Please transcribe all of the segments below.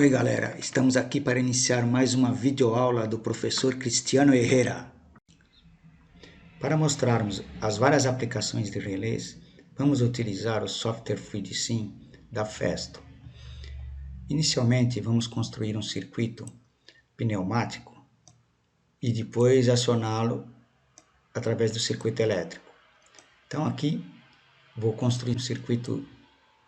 Oi galera, estamos aqui para iniciar mais uma videoaula do professor Cristiano Herrera. Para mostrarmos as várias aplicações de relés, vamos utilizar o software FluidSim da Festo. Inicialmente vamos construir um circuito pneumático e depois acioná-lo através do circuito elétrico. Então aqui vou construir um circuito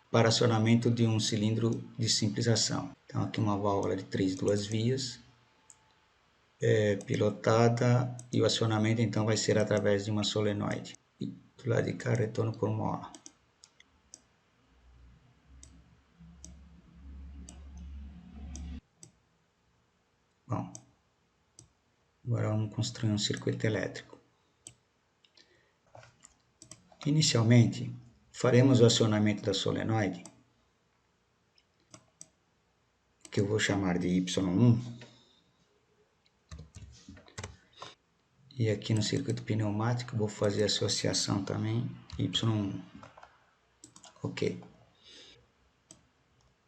para acionamento de um cilindro de simples ação. Então aqui uma válvula de 3 duas vias, pilotada, e o acionamento então vai ser através de uma solenoide. E do lado de cá retorno por mola. Bom, agora vamos construir um circuito elétrico. Inicialmente faremos o acionamento da solenoide, que eu vou chamar de Y1. E aqui no circuito pneumático vou fazer a associação também, Y1. Ok.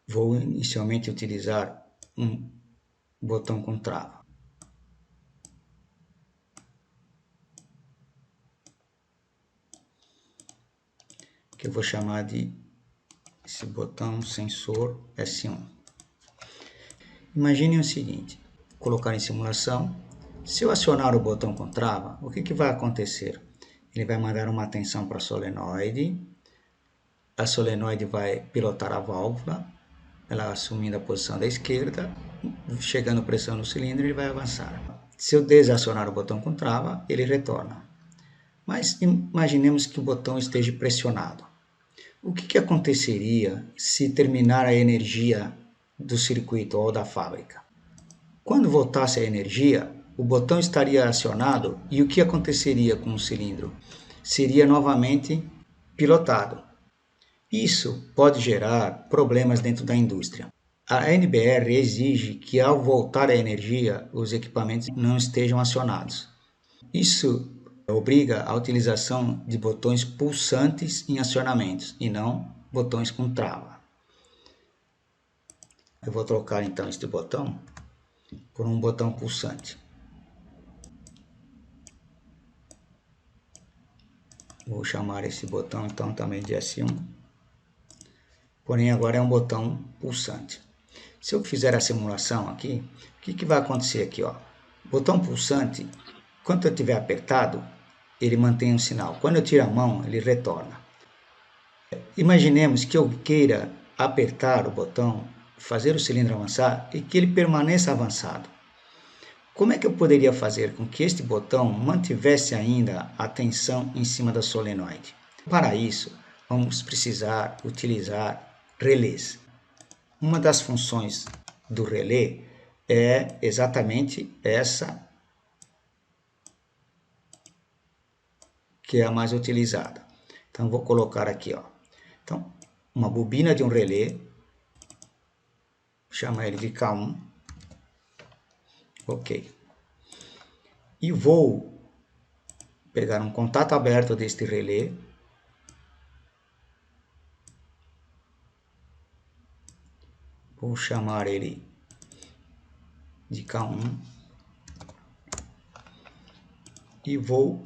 Vou inicialmente utilizar um botão com trava. Que eu vou chamar de esse botão sensor S1. Imagine o seguinte, colocar em simulação. Se eu acionar o botão com trava, o que vai acontecer? Ele vai mandar uma tensão para a solenoide vai pilotar a válvula, ela assumindo a posição da esquerda, chegando pressão no cilindro, ele vai avançar. Se eu desacionar o botão com trava, ele retorna. Mas imaginemos que o botão esteja pressionado. O que aconteceria se terminar a energia do circuito ou da fábrica? Quando voltasse a energia, o botão estaria acionado e o que aconteceria com o cilindro? Seria novamente pilotado. Isso pode gerar problemas dentro da indústria. A NBR exige que ao voltar a energia, os equipamentos não estejam acionados. Isso obriga a utilização de botões pulsantes em acionamentos e não botões com trava. Eu vou trocar então este botão por um botão pulsante. Vou chamar esse botão então também de S1. Porém agora é um botão pulsante. Se eu fizer a simulação aqui, o que vai acontecer aqui? Ó? Botão pulsante, quando eu estiver apertado, ele mantém um sinal. Quando eu tiro a mão, ele retorna. Imaginemos que eu queira apertar o botão, fazer o cilindro avançar e que ele permaneça avançado. Como é que eu poderia fazer com que este botão mantivesse ainda a tensão em cima da solenoide? Para isso, vamos precisar utilizar relés. Uma das funções do relé é exatamente essa, que é a mais utilizada. Então, vou colocar aqui, ó. Então, uma bobina de um relé, chama ele de K1. Ok. E vou pegar um contato aberto deste relé. Vou chamar ele de K1. E vou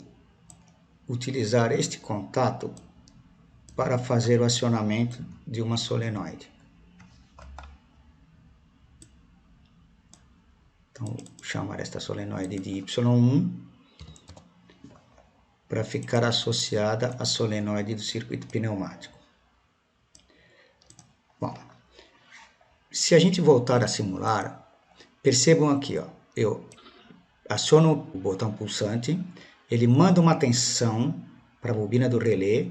utilizar este contato para fazer o acionamento de uma solenoide. Então, vou chamar esta solenoide de Y1 para ficar associada à solenoide do circuito pneumático. Bom, se a gente voltar a simular, percebam aqui, ó, eu aciono o botão pulsante, ele manda uma tensão para a bobina do relé,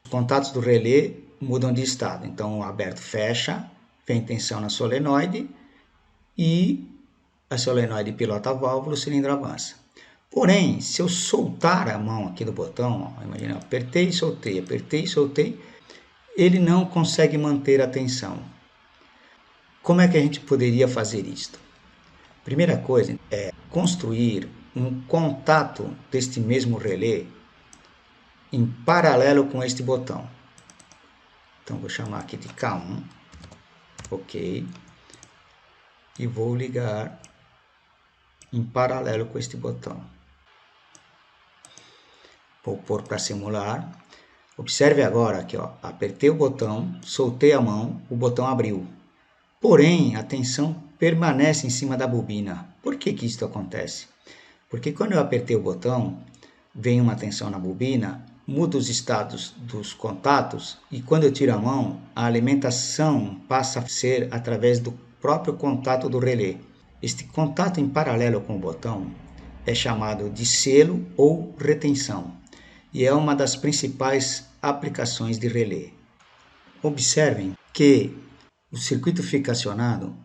os contatos do relé mudam de estado, então o aberto fecha, vem tensão na solenoide e a solenoide pilota a válvula, o cilindro avança. Porém, se eu soltar a mão aqui do botão, ó, imagina, apertei e soltei, ele não consegue manter a tensão. Como é que a gente poderia fazer isto? Primeira coisa é construir um contato deste mesmo relé em paralelo com este botão. Então, vou chamar aqui de K1. Ok. e vou ligar em paralelo com este botão. Vou pôr para simular. Observe agora que apertei o botão, soltei a mão, o botão abriu. Porém, a tensão permanece em cima da bobina. Por que que isso acontece? Porque quando eu apertei o botão, vem uma tensão na bobina, muda os estados dos contatos e quando eu tiro a mão, a alimentação passa a ser através do próprio contato do relé. Este contato em paralelo com o botão é chamado de selo ou retenção e é uma das principais aplicações de relé. Observem que o circuito fica acionado.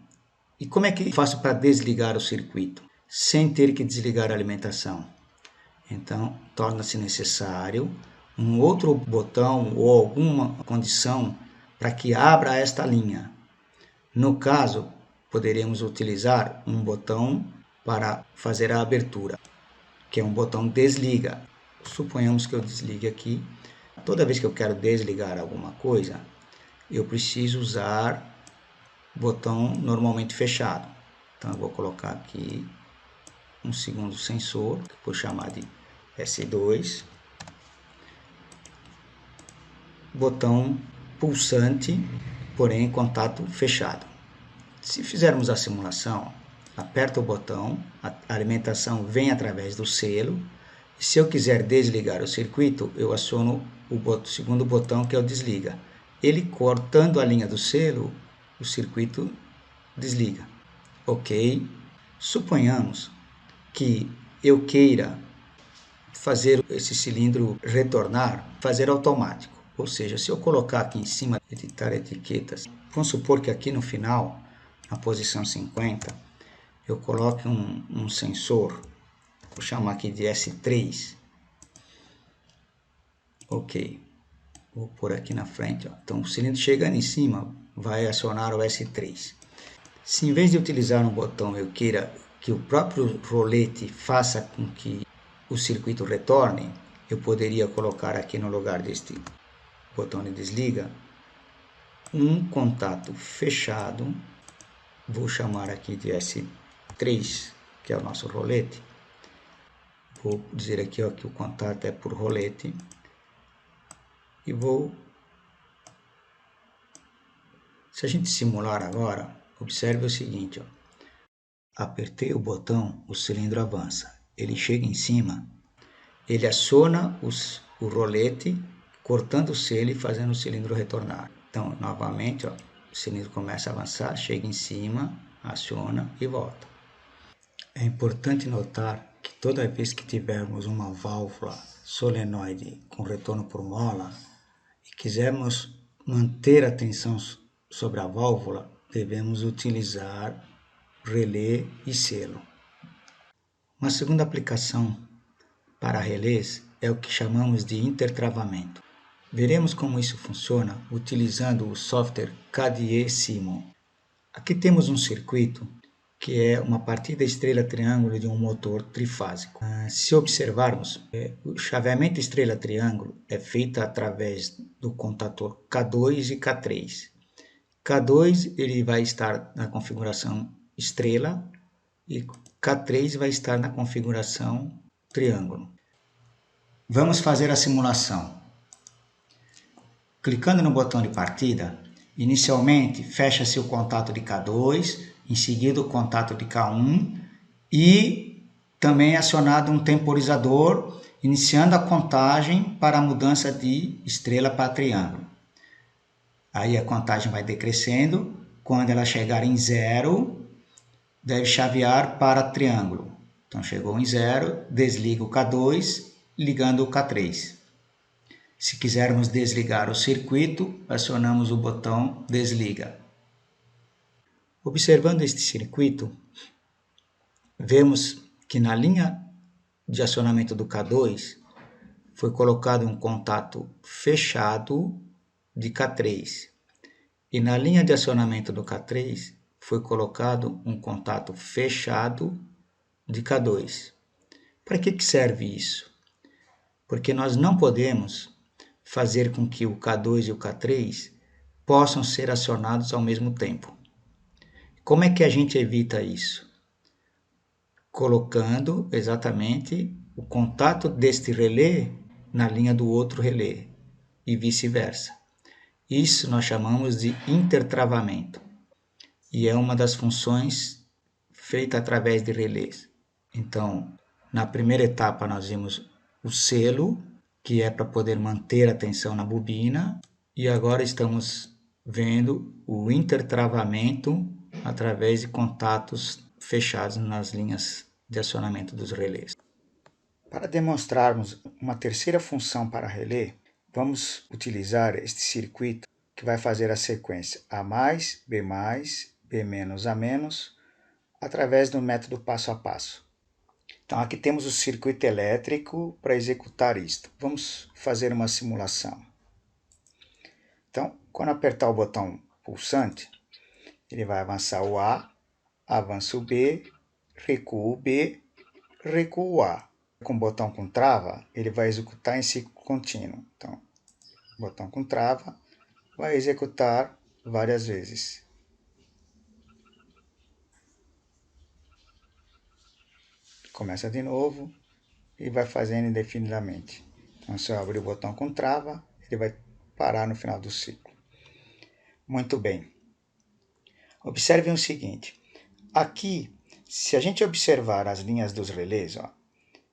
E como é que eu faço para desligar o circuito sem ter que desligar a alimentação? Então, torna-se necessário um outro botão ou alguma condição para que abra esta linha. No caso, poderíamos utilizar um botão para fazer a abertura, que é um botão desliga. Suponhamos que eu desligue aqui. Toda vez que eu quero desligar alguma coisa, eu preciso usar o botão normalmente fechado. Então, eu vou colocar aqui um segundo sensor, que vou chamar de S2. Botão pulsante, porém contato fechado. Se fizermos a simulação, aperto o botão, a alimentação vem através do selo. Se eu quiser desligar o circuito, eu aciono o segundo botão, que é o desliga. Ele cortando a linha do selo, o circuito desliga. Ok? Suponhamos que eu queira fazer esse cilindro retornar, fazer automático. Ou seja, se eu colocar aqui em cima, editar etiquetas, vamos supor que aqui no final, na posição 50, eu coloque um sensor, vou chamar aqui de S3. Ok, vou pôr aqui na frente. Então, o cilindro chegando em cima, vai acionar o S3. Se em vez de utilizar um botão, eu queira que o próprio rolete faça com que o circuito retorne, eu poderia colocar aqui no lugar deste botão de desliga, um contato fechado, vou chamar aqui de S3, que é o nosso rolete. Vou dizer aqui que o contato é por rolete e vou... Se a gente simular agora, observe o seguinte, apertei o botão, o cilindro avança, ele chega em cima, ele aciona o rolete, cortando o selo e fazendo o cilindro retornar. Então, novamente, o cilindro começa a avançar, chega em cima, aciona e volta. É importante notar que toda vez que tivermos uma válvula solenoide com retorno por mola e quisermos manter a tensão sobre a válvula, devemos utilizar relé e selo. Uma segunda aplicação para relés é o que chamamos de intertravamento. Veremos como isso funciona utilizando o software KDE Simon. Aqui temos um circuito que é uma partida estrela-triângulo de um motor trifásico. Se observarmos, o chaveamento estrela-triângulo é feito através do contator K2 e K3. K2 ele vai estar na configuração estrela e K3 vai estar na configuração triângulo. Vamos fazer a simulação. Clicando no botão de partida, inicialmente fecha-se o contato de K2, em seguida o contato de K1 e também é acionado um temporizador, iniciando a contagem para a mudança de estrela para triângulo. Aí a contagem vai decrescendo, quando ela chegar em 0, deve chavear para triângulo. Então chegou em 0, desliga o K2, ligando o K3. Se quisermos desligar o circuito, acionamos o botão desliga. Observando este circuito, vemos que na linha de acionamento do K2 foi colocado um contato fechado de K3 e na linha de acionamento do K3 foi colocado um contato fechado de K2. Para que serve isso? Porque nós não podemos fazer com que o K2 e o K3 possam ser acionados ao mesmo tempo. Como é que a gente evita isso? Colocando exatamente o contato deste relé na linha do outro relé e vice-versa. Isso nós chamamos de intertravamento e é uma das funções feita através de relés. Então, na primeira etapa nós vimos o selo, que é para poder manter a tensão na bobina, e agora estamos vendo o intertravamento através de contatos fechados nas linhas de acionamento dos relés. Para demonstrarmos uma terceira função para relé, vamos utilizar este circuito que vai fazer a sequência A+, B+, B-, A-, através do método passo a passo. Então, aqui temos o circuito elétrico para executar isto. Vamos fazer uma simulação. Então, quando apertar o botão pulsante, ele vai avançar o A, avança o B, recua o B, recua o A. Com o botão com trava, ele vai executar em ciclo contínuo. Então, botão com trava vai executar várias vezes. Começa de novo e vai fazendo indefinidamente. Então, se eu abrir o botão com trava, ele vai parar no final do ciclo. Muito bem. Observem o seguinte. Aqui, se a gente observar as linhas dos relés, ó,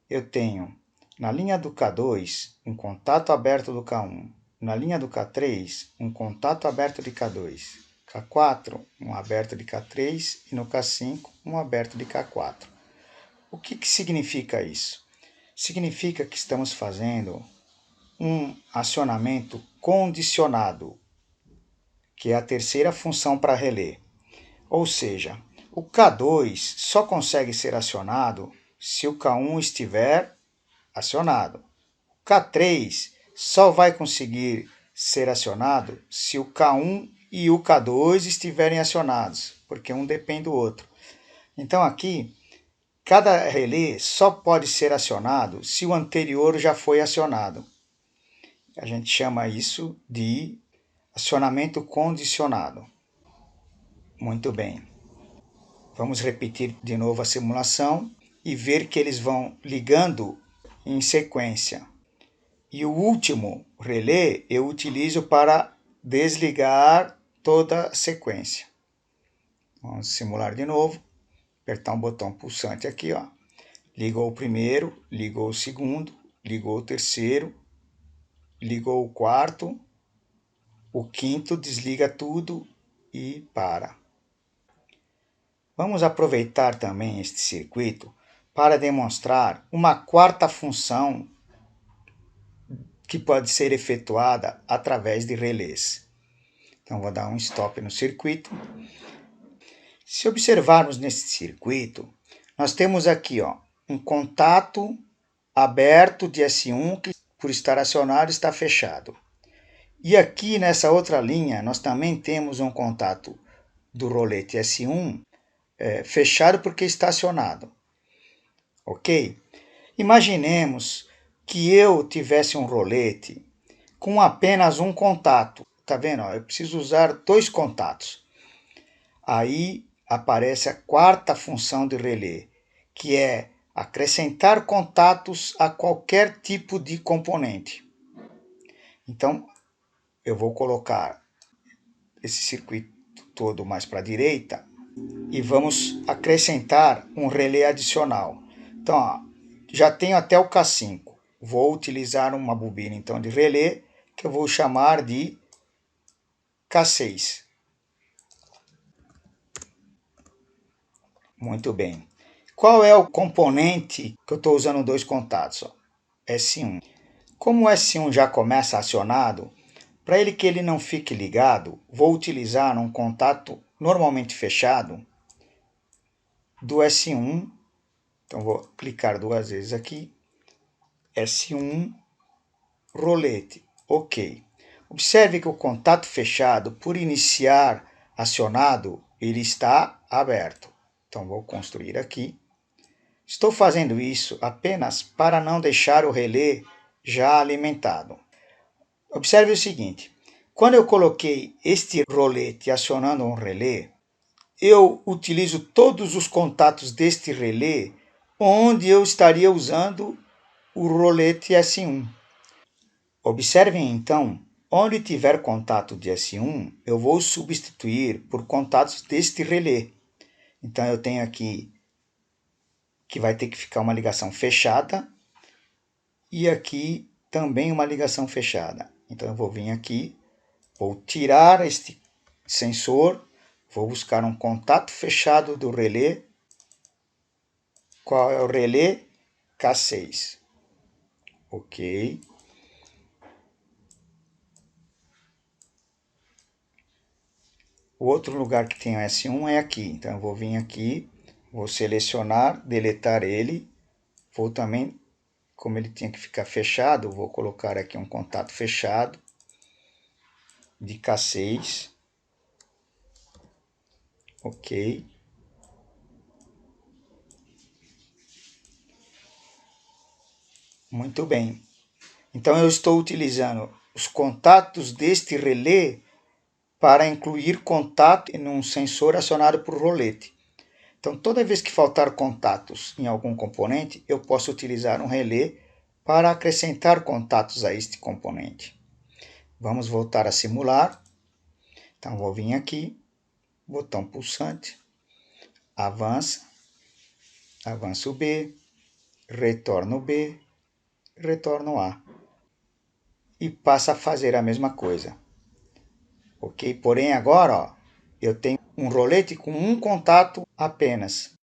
eu tenho na linha do K2 um contato aberto do K1. Na linha do K3, um contato aberto de K2. K4, um aberto de K3 e no K5, um aberto de K4. O que significa isso? Significa que estamos fazendo um acionamento condicionado, que é a terceira função para relé. Ou seja, o K2 só consegue ser acionado se o K1 estiver acionado. O K3 só vai conseguir ser acionado se o K1 e o K2 estiverem acionados, porque um depende do outro. Então aqui, cada relé só pode ser acionado se o anterior já foi acionado. A gente chama isso de acionamento condicionado. Muito bem. Vamos repetir de novo a simulação e ver que eles vão ligando em sequência. E o último relé eu utilizo para desligar toda a sequência. Vamos simular de novo. Apertar um botão pulsante aqui, ó. Ligou o primeiro, ligou o segundo, ligou o terceiro, ligou o quarto, o quinto desliga tudo e para. Vamos aproveitar também este circuito para demonstrar uma quarta função que pode ser efetuada através de relés. Então, vou dar um stop no circuito. Se observarmos nesse circuito, nós temos aqui um contato aberto de S1 que, por estar acionado, está fechado. E aqui nessa outra linha, nós também temos um contato do rolete S1 fechado porque está acionado. Ok? Imaginemos que eu tivesse um rolete com apenas um contato. Tá vendo? Eu preciso usar dois contatos. Aí aparece a quarta função de relé, que é acrescentar contatos a qualquer tipo de componente. Então, eu vou colocar esse circuito todo mais para a direita e vamos acrescentar um relé adicional. Então, já tenho até o K5. Vou utilizar uma bobina então de relé que eu vou chamar de K6. Muito bem. Qual é o componente que eu estou usando dois contatos? S1. Como o S1 já começa acionado, para que ele não fique ligado, vou utilizar um contato normalmente fechado do S1. Então, vou clicar duas vezes aqui. S1, rolete. OK. Observe que o contato fechado, por iniciar acionado, ele está aberto. Então, vou construir aqui. Estou fazendo isso apenas para não deixar o relé já alimentado. Observe o seguinte, quando eu coloquei este rolete acionando um relé, eu utilizo todos os contatos deste relé onde eu estaria usando o rolete S1. Observem então, onde tiver contato de S1, eu vou substituir por contatos deste relé. Então eu tenho aqui que vai ter que ficar uma ligação fechada e aqui também uma ligação fechada. Então eu vou vir aqui, vou tirar este sensor, vou buscar um contato fechado do relé. Qual é o relé? K6. Ok. O outro lugar que tem o S1 é aqui. Então eu vou vir aqui, vou selecionar, deletar ele. Vou também, como ele tinha que ficar fechado, vou colocar aqui um contato fechado de K6. Ok. Muito bem. Então eu estou utilizando os contatos deste relé para incluir contato em um sensor acionado por rolete. Então toda vez que faltar contatos em algum componente, eu posso utilizar um relé para acrescentar contatos a este componente. Vamos voltar a simular. Então vou vir aqui, botão pulsante, avança, avanço B, retorno B, retorno A. E passa a fazer a mesma coisa. Ok? Porém agora, ó, eu tenho um rolete com um contato apenas.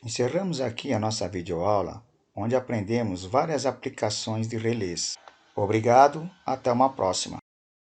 Encerramos aqui a nossa videoaula, onde aprendemos várias aplicações de relés. Obrigado, até uma próxima.